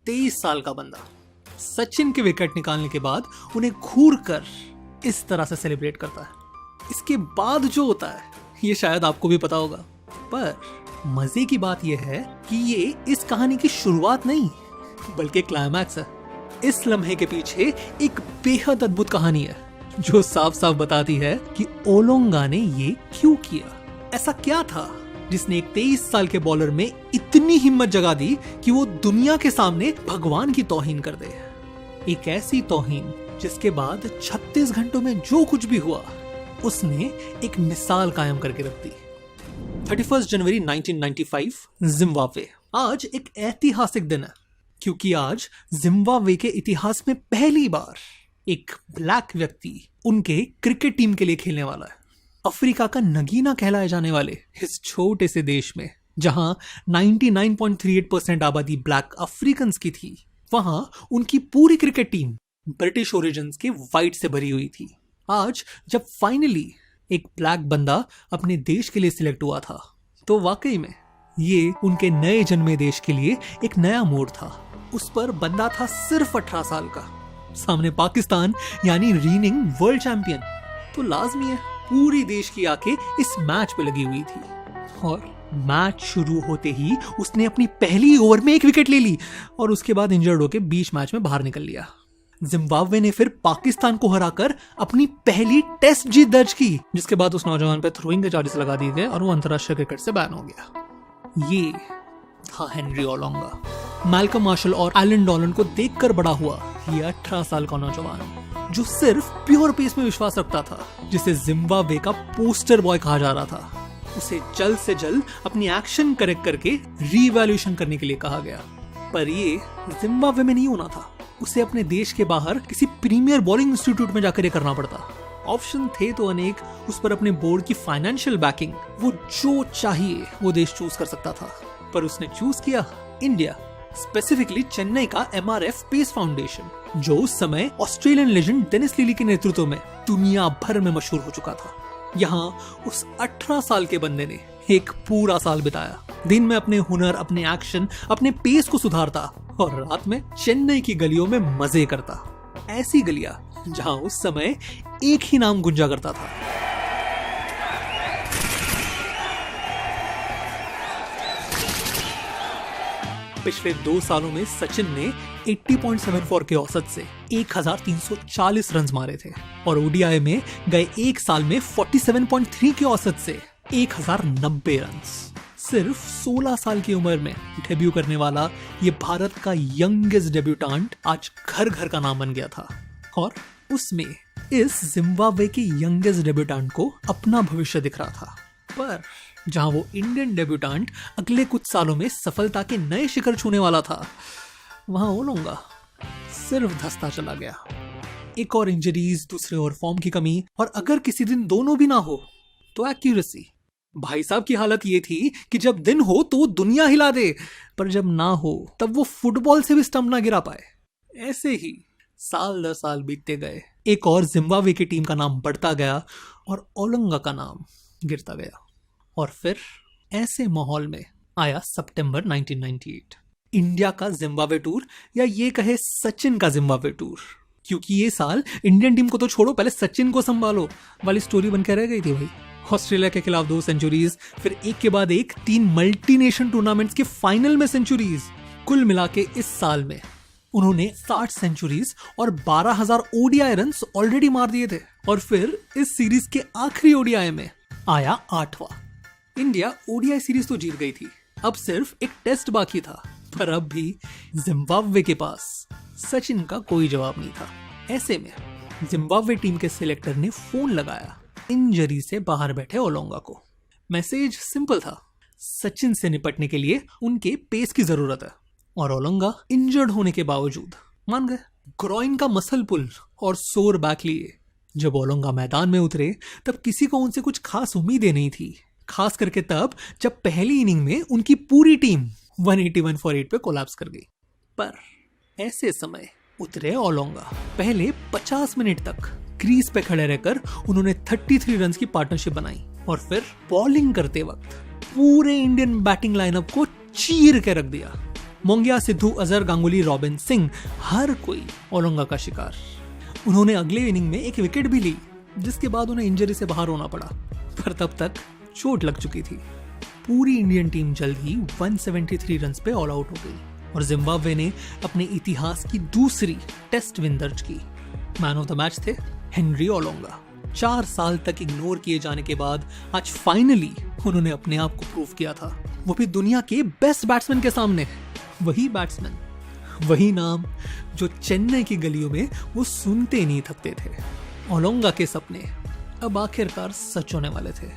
23 साल का बंदा सचिन के विकेट निकालने के बाद उन्हें घूर कर इस तरह से सेलिब्रेट करता है। इसके बाद जो होता है ये शायद आपको भी पता होगा, पर मजे की बात यह है कि ये इस कहानी की शुरुआत नहीं बल्कि क्लाइमैक्स है। इस लम्हे के पीछे एक बेहद अद्भुत कहानी है जो साफ साफ बताती है कि ओलोंगा ने ये क्यों किया। ऐसा क्या था जिसने एक 23 साल के बॉलर में इतनी हिम्मत जगा दी कि वो दुनिया के सामने भगवान की तौहीन कर दे। एक ऐसी तौहीन जिसके बाद 36 घंटों में जो कुछ भी हुआ उसने एक मिसाल कायम करके रख दी। 31 जनवरी 1995 जिम्बाब्वे। आज एक ऐतिहासिक दिन है क्योंकि आज जिम्बाब्वे के इतिहास में पहली बार एक ब्लैक व्यक्ति उनके क्रिकेट टीम के लिए खेलने वाला है। अफ्रीका का नगीना कहलाए जाने वाले इस छोटे से देश में जहां 99.38% आबादी ब्लैक अफ्रीकन्स की थी, वहां उनकी पूरी क्रिकेट टीम ब्रिटिश ओरिजिन्स के वाइट से भरी हुई थी। आज जब फाइनली एक ब्लैक बंदा अपने देश के लिए सिलेक्ट हुआ था तो वाकई में ये उनके नए जन्मे देश के लिए एक नया मोड़ था। उस पर बंदा था सिर्फ 18 साल का, सामने पाकिस्तान यानी रीनिंग वर्ल्ड चैंपियन। तो लाजमी है पूरी देश की आंखें इस मैच पे लगी हुई थी और मैच शुरू होते ही उसने अपनी पहली ओवर में एक विकेट ले ली और उसके बाद इंजर्ड होकर बीच मैच में बाहर निकल लिया। जिम्बाब्वे ने फिर पाकिस्तान को हराकर अपनी पहली टेस्ट जीत दर्ज की, जिसके बाद उस नौजवान पे थ्रोइंग के चार्जेस लगा दिए गए और वो अंतरराष्ट्रीय क्रिकेट से बैन हो गया। ये था हेनरी ओलोंगा। मैल्कम मार्शल और एलन डॉलन को देखकर बड़ा हुआ ये 18 साल का नौजवान जो सिर्फ प्योर पेस में विश्वास रखता था, जिसे जिम्बाब्वे का पोस्टर बॉय कहा जा रहा था। उसे जल्द से जल्द अपनी एक्शन करेक्ट करके रीवैल्यूएशन करने के लिए कहा गया, पर ये जिम्बाब्वे में नहीं होना था। उसे अपने देश के बाहर किसी प्रीमियर बॉलिंग इंस्टीट्यूट में जाकर ये करना पड़ता। ऑप्शन थे तो अनेक, उस पर अपने बोर्ड की फाइनेंशियल बैकिंग, वो जो चाहिए वो देश चूज कर सकता था, पर उसने चूज किया इंडिया, स्पेसिफिकली चेन्नई का MRF पेस फाउंडेशन, जो उस समय ऑस्ट्रेलियन लेजेंड डेनिस लिली के नेतृत्व में दुनिया भर में मशहूर हो चुका था। यहाँ उस 18 साल के बंदे ने एक पूरा साल बिताया, दिन में अपने हुनर, अपने एक्शन, अपने पेस को सुधारता और रात में चेन्नई की गलियों में मजे करता। ऐसी गलियां जहां उस समय एक ही नाम गुंजा करता था, पिछले 2 सालों में सचिन ने 80.74 के औसत से 1340 रन मारे थे और ओडीआई में गए एक साल में 47.3 के औसत से 1090 रन। सिर्फ 16 साल की उम्र में डेब्यू करने वाला ये भारत का यंगेस्ट डेब्यूटेंट आज घर घर का नाम बन गया था और उसमें इस जिम्बाब्वे के यंगेस्ट डेब्यूटेंट को अपना भविष्य दिख रहा था। पर जहां वो इंडियन डेब्यूटेंट अगले कुछ सालों में सफलता के नए शिखर छूने वाला था, वहां ओलोंगा सिर्फ धंसता चला गया। एक और इंजरीज, दूसरे और फॉर्म की कमी, और अगर किसी दिन दोनों भी ना हो तो एक्यूरेसी। भाई साहब की हालत ये थी कि जब दिन हो तो वो दुनिया हिला दे, पर जब ना हो तब वो फुटबॉल से भी स्टंप ना गिरा पाए। ऐसे ही साल दर साल बीतते गए, एक और जिम्बाब्वे की टीम का नाम बढ़ता गया और ओलोंगा का नाम गिरता गया। और फिर ऐसे माहौल में आया सितंबर 1998, इंडिया का जिम्बाब्वे टूर, या ये कहे सचिन का जिम्बाब्वे टूर, क्योंकि ये साल इंडियन टीम को तो छोड़ो, पहले सचिन को संभालो वाली स्टोरी बनकर रह गई थी भाई। ऑस्ट्रेलिया के खिलाफ 2 सेंचुरीज, फिर एक के बाद एक 3 मल्टीनेशन टूर्नामेंट्स के फाइनल में सेंचुरीज। कुल मिला के इस साल में उन्होंने 60 सेंचुरीज और 12,000 ओडीआई रन ऑलरेडी मार दिए थे। और फिर इस सीरीज के आखिरी ओडीआई में आया 8वां। इंडिया ओडीआई सीरीज तो जीत गई थी, अब सिर्फ एक टेस्ट बाकी था, पर अब भी जिम्बाब्वे के पास सचिन का कोई जवाब नहीं था। ऐसे में जिम्बाब्वे टीम के सिलेक्टर ने फोन लगाया इंजरी से बाहर बैठे ओलोंगा को। मैसेज सिंपल था, सचिन से निपटने के लिए उनके पेस की जरूरत है, और ओलोंगा इंजर्ड होने के बावजूद मान गए। ग्रॉइन का मसल पुल और सोर बैक लिए जब ओलोंगा मैदान में उतरे तब किसी को उनसे कुछ खास उम्मीदें नहीं थी, खास करके तब जब पहली इनिंग में उनकी पूरी टीम 181 फॉर 8 पे कोलैप्स कर गई। पर ऐसे समय उतरे ओलोंगा। पहले 50 मिनट तक क्रीज पे खड़े रहकर उन्होंने 33 रन की पार्टनरशिप बनाई और फिर बॉलिंग करते वक्त पूरे इंडियन बैटिंग लाइनअप को चीर के रख दिया। मोंगिया, सिद्धू, अजहर, गांगुली, रॉबिन, सिंह, हर कोई ओलोंगा का शिकार। उन्होंने अगले इनिंग में एक विकेट भी ली, जिसके बाद उन्हें इंजरी से बाहर होना पड़ा, पर तब तक चोट लग चुकी थी। पूरी इंडियन टीम जल्द ही 173 रन्स पे ऑल आउट हो गई और जिम्बाब्वे ने अपने इतिहास की दूसरी टेस्ट विन दर्ज की। मैन ऑफ द मैच थे हेनरी ओलोंगा। 4 साल तक इग्नोर किए जाने के बाद आज फाइनली उन्होंने अपने आप को प्रूव किया था, वो भी दुनिया के बेस्ट बैट्समैन के सामने। वही बैट्समैन, वही नाम जो चेन्नई की गलियों में वो सुनते नहीं थकते थे। ओलोंगा के सपने अब आखिरकार सच होने वाले थे।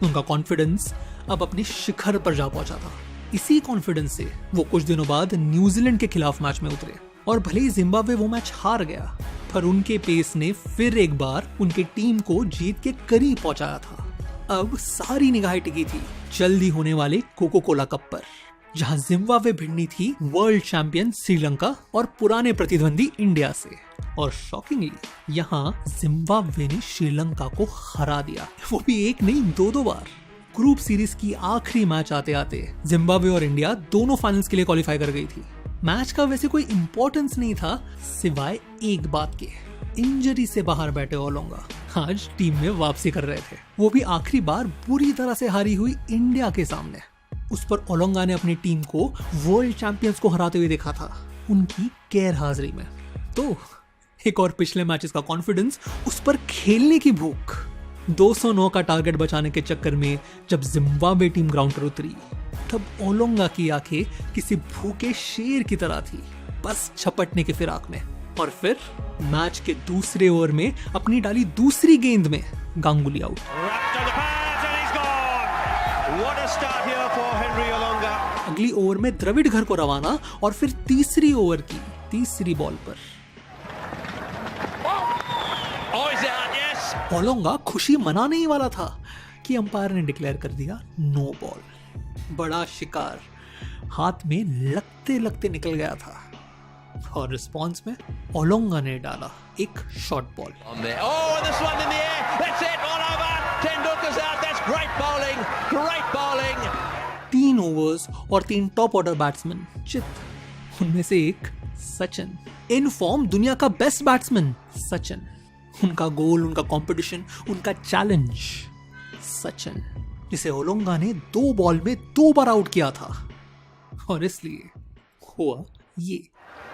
उनका कॉन्फिडेंस अब अपने शिखर पर जा पहुंचा था। इसी कॉन्फिडेंस से वो कुछ दिनों बाद न्यूजीलैंड के खिलाफ मैच में उतरे और भले ही जिम्बाब्वे वो मैच हार गया, पर उनके पेस ने फिर एक बार उनकी टीम को जीत के करीब पहुंचाया था। अब सारी निगाहें टिकी थी जल्दी होने वाले कोको कोला कप पर, जहां जिम्बाब्वे भिड़नी थी वर्ल्ड चैंपियन श्रीलंका और पुराने प्रतिद्वंदी इंडिया से। और शॉकिंगली यहाँ जिम्बाब्वे ने श्रीलंका को हरा दिया, वो भी एक नहीं 2 बार। ग्रुप सीरीज की आखिरी मैच आते आते जिम्बाब्वे और इंडिया दोनों फाइनल्स के लिए क्वालिफाई कर गई थी। मैच का वैसे कोई इंपॉर्टेंस नहीं था सिवाय एक बात के, इंजरी से बाहर बैठे ओलोंगा आज टीम में वापसी कर रहे थे, वो भी आखिरी बार बुरी तरह से हारी हुई इंडिया के सामने। उस पर ओलोंगा ने अपनी टीम को वर्ल्ड चैंपियंस को हराते हुए देखा था उनकी गैर हाजिरी में। तो एक और पिछले मैचेस का कॉन्फिडेंस, उस पर खेलने की भूख। 209 का टारगेट बचाने के चक्कर में जब जिम्बाब्वे टीम ग्राउंड पर उतरी, तब ओलोंगा की आंखें किसी भूखे शेर की तरह थी, बस झपटने की फिराक में। और फिर मैच के दूसरे ओवर में अपनी डाली दूसरी गेंद में गांगुली आउट। अगली ओवर में द्रविड़ घर को रवाना और फिर तीसरी ओवर की तीसरी बॉल पर ओलोंगा खुशी मनाने ही वाला था कि अंपायर ने डिक्लेयर कर दिया नो बॉल। बड़ा शिकार हाथ में लगते लगते निकल गया था और रिस्पांस में ओलोंगा ने डाला एक शॉर्ट बॉल। 3 ओवर्स और 3 टॉप ऑर्डर बैट्समैन चित, उनमें से एक सचिन, इन फॉर्म दुनिया का बेस्ट बैट्समैन सचिन। उनका गोल, उनका कंपटीशन, उनका चैलेंज सचिन, जिसे ओलोंगा ने 2 बॉल में 2 बार आउट किया था। और इसलिए हुआ ये।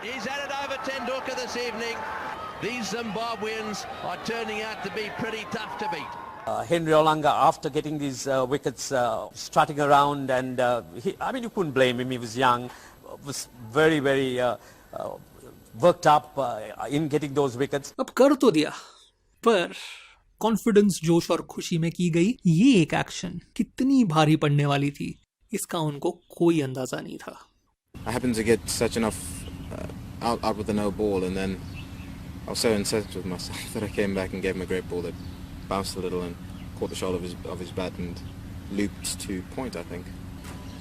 He's headed over Tendulkar this evening. These Zimbabweans are turning out to be pretty tough to beat. Henry Oolunga, after getting these wickets, strutting around, and you couldn't blame him. He was young, was very, very worked up in getting those wickets. अब कर तो दिया, पर confidence, जोश और खुशी में की गई ये एक एक्शन कितनी भारी पड़ने वाली थी, इसका उनको कोई अंदाजा नहीं था। I happened to get Sachin off out with a no ball, and then I was so incensed with myself that I came back and gave him a great ball that bounced a little and caught the shoulder of his bat and looped to point, I think.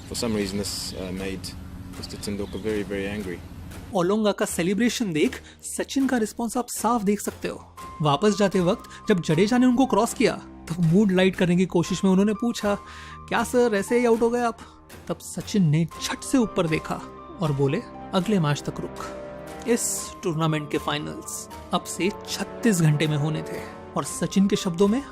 For some reason this made Mr. Tendulkar very, very angry. Olonga का celebration देख सचिन का response आप साफ देख सकते हो। वापस जाते वक्त जब जडेजा ने उनको क्रॉस किया, तब मूड लाइट करने की कोशिश में उन्होंने पूछा, क्या सर ऐसे ही आउट हो गए आप? तब सचिन ने झट से ऊपर देखा और बोले, अगले मैच तक रुक। इस टूर्नामेंट के फाइनल्स अब से 36 घंटे में होने थे और सचिन के शब्दों में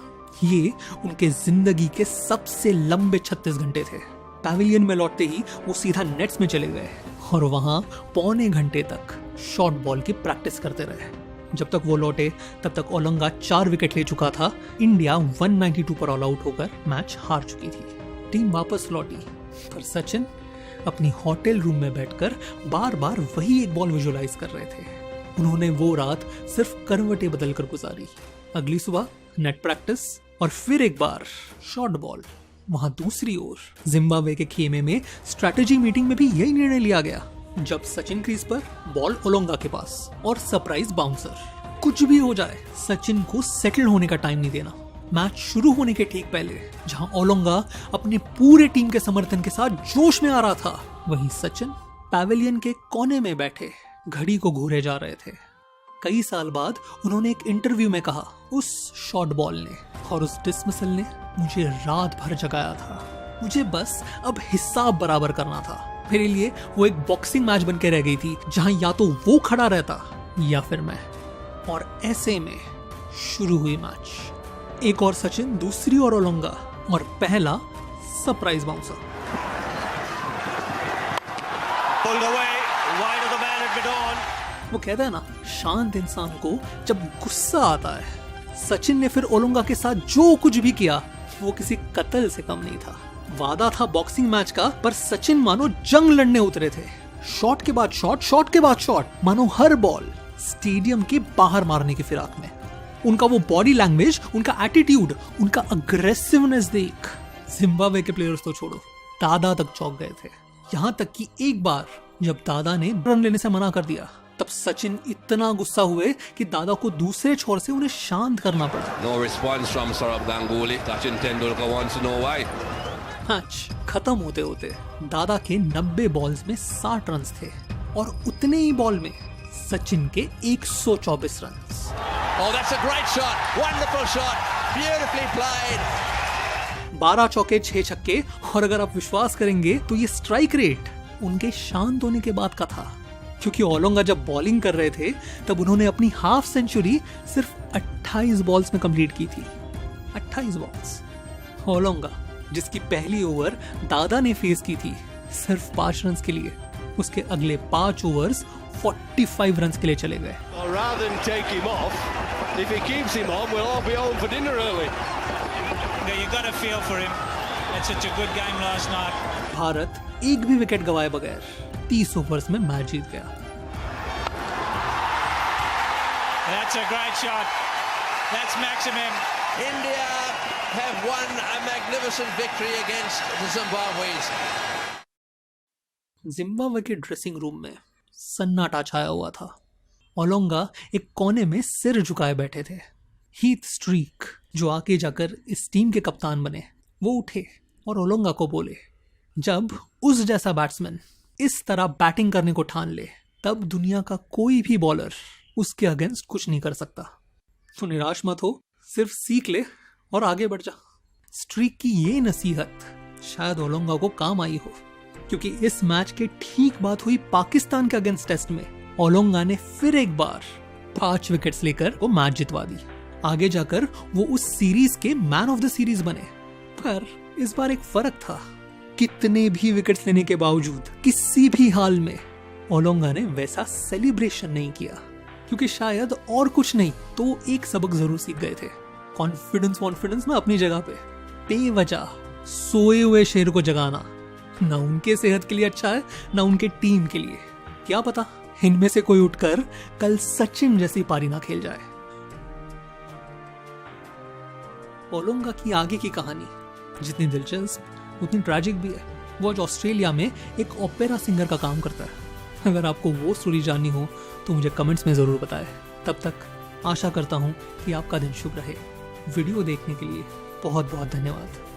ये उनके जिंदगी के सबसे लंबे 36 घंटे थे। पैविलियन में लौटते ही वो सीधा नेट्स में चले गए और वहां पौने घंटे तक शॉर्ट बॉल की प्रैक्टिस करते रहे। जब तक वो लौटे तब तक ओलोंगा 4 विकेट ले चुका था। इंडिया 192 पर ऑल आउट होकर मैच हार चुकी थी। टीम वापस लौटी, पर सचिन अपनी होटल रूम में बैठकर बार बार वही एक बॉल विजुअलाइज कर रहे थे। उन्होंने वो रात सिर्फ करवटें बदलकर गुजारी। अगली सुबह नेट प्रैक्टिस और फिर एक बार शॉर्ट बॉल। वहां दूसरी ओर जिम्बाब्वे के खेमे में स्ट्रैटेजी मीटिंग में भी यही निर्णय लिया गया। जब सचिन क्रीज पर, बॉल ओलोंगा के पास और सरप्राइज बाउंसर। कुछ भी हो जाए, सचिन को सेटल होने का टाइम नहीं देना। मैच शुरू होने के ठीक पहले जहां ओलोंगा अपने पूरे टीम के समर्थन के साथ जोश में आ रहा था, वहीं सचिन पैविलियन के कोने में बैठे घड़ी को घूरे जा रहे थे। कई साल बाद उन्होंने एक इंटरव्यू में कहा, उस शॉर्ट बॉल ने और उस डिसमिसल ने मुझे रात भर जगाया था। मुझे बस अब हिसाब बराबर करना था। मेरे लिए वो एक बॉक्सिंग मैच बन के रह गई थी जहां या तो वो खड़ा रहता या फिर मैं। और ऐसे में शुरू हुई मैच। एक और सचिन, दूसरी और ओलोंगा, और पहला सरप्राइज बाउंसर। वो कहता है ना, शांत इंसान को जब गुस्सा आता है। सचिन ने फिर ओलोंगा के साथ जो कुछ भी किया वो किसी कत्ल से कम नहीं था। वादा था बॉक्सिंग मैच का, पर सचिन मानो जंग लड़ने उतरे थे। शॉट के बाद शॉट, शॉट के बाद शॉट, मानो हर बॉल स्टेडियम के बाहर मारने की फिराक में। उनका वो बॉडी लैंग्वेज, उनका एटीट्यूड, उनका अग्रेसिवनेस देख जिम्बाब्वे के प्लेयर्स तो छोड़ो, दादा तक चौंक गए थे। यहाँ तक कि एक बार जब दादा ने रन लेने से मना कर दिया, तब सचिन इतना गुस्सा हुए कि दादा को दूसरे छोर से उन्हें शांत करना पड़ा। No response from Saurabh Ganguly. Sachin Tendulkar wants to know why. Match खत्म होते होते दादा के 90 बॉल्स में 60 रन थे और उतने ही बॉल में सचिन के 124 run. Oh, that's a great shot. Wonderful shot. Beautifully played. 12 चौके 6 छक्के, और अगर आप विश्वास करेंगे तो ये स्ट्राइक रेट उनके शांत होने के बाद का था, क्योंकि ओलोंगा जब बॉलिंग कर रहे थे तब उन्होंने अपनी हाफ सेंचुरी सिर्फ 28 बॉल्स में कंप्लीट की थी। 28 बॉल्स। ओलोंगा, जिसकी पहली ओवर दादा ने फेस की थी सिर्फ 5 रन के लिए, उसके अगले 5 ओवर्स 45 रन के लिए चले गए। Rather than take him off, if he keeps him on, we'll all be home for dinner early. You got a feel for him. That's such a good game last night. Bharat एक भी wicket गवाए बगैर 30 overs में match जीत गया। That's a great shot. That's maximum. India have won a magnificent victory against the Zimbabweans. Zimbabwe के dressing room में सन्नाटा छाया हुआ था। ओलोंगा एक कोने में सिर झुकाए बैठे थे। हीथ स्ट्रीक, जो आगे जाकर इस टीम के कप्तान बने, वो उठे और ओलोंगा को बोले, जब उस जैसा बैट्समैन इस तरह बैटिंग करने को ठान ले, तब दुनिया का कोई भी बॉलर उसके अगेंस्ट कुछ नहीं कर सकता। तो निराश मत हो, सिर्फ सीख ले और आगे बढ़ जा। स्ट्रीक की ये नसीहत शायद ओलोंगा को काम आई हो, क्योंकि इस मैच के ठीक बाद हुई पाकिस्तान के अगेंस्ट टेस्ट में ओलोंगा ने फिर एक बार 5 विकेट्स लेकर वो मैच जितवा दी। आगे जाकर वो उस सीरीज के मैन ऑफ द सीरीज बने। पर इस बार एक फर्क था, कितने भी विकेट्स लेने के बावजूद किसी भी हाल में ओलोंगा ने वैसा सेलिब्रेशन नहीं किया, क्योंकि शायद और कुछ नहीं तो एक सबक जरूर सीख गए थे। कॉन्फिडेंस ना अपनी जगह पे, बेवजह सोए हुए शेर को जगाना ना उनके सेहत के लिए अच्छा है ना उनके टीम के लिए। क्या पता इनमें से कोई उठकर कल सचिन जैसी पारी ना खेल जाए। ओलोंगा की आगे की कहानी जितनी दिलचस्प उतनी ट्रैजिक भी है। वो आज ऑस्ट्रेलिया में एक ओपेरा सिंगर का काम करता है। अगर आपको वो स्टोरी जाननी हो तो मुझे कमेंट्स में ज़रूर बताएं। तब तक आशा करता हूँ कि आपका दिन शुभ रहे। वीडियो देखने के लिए बहुत बहुत धन्यवाद।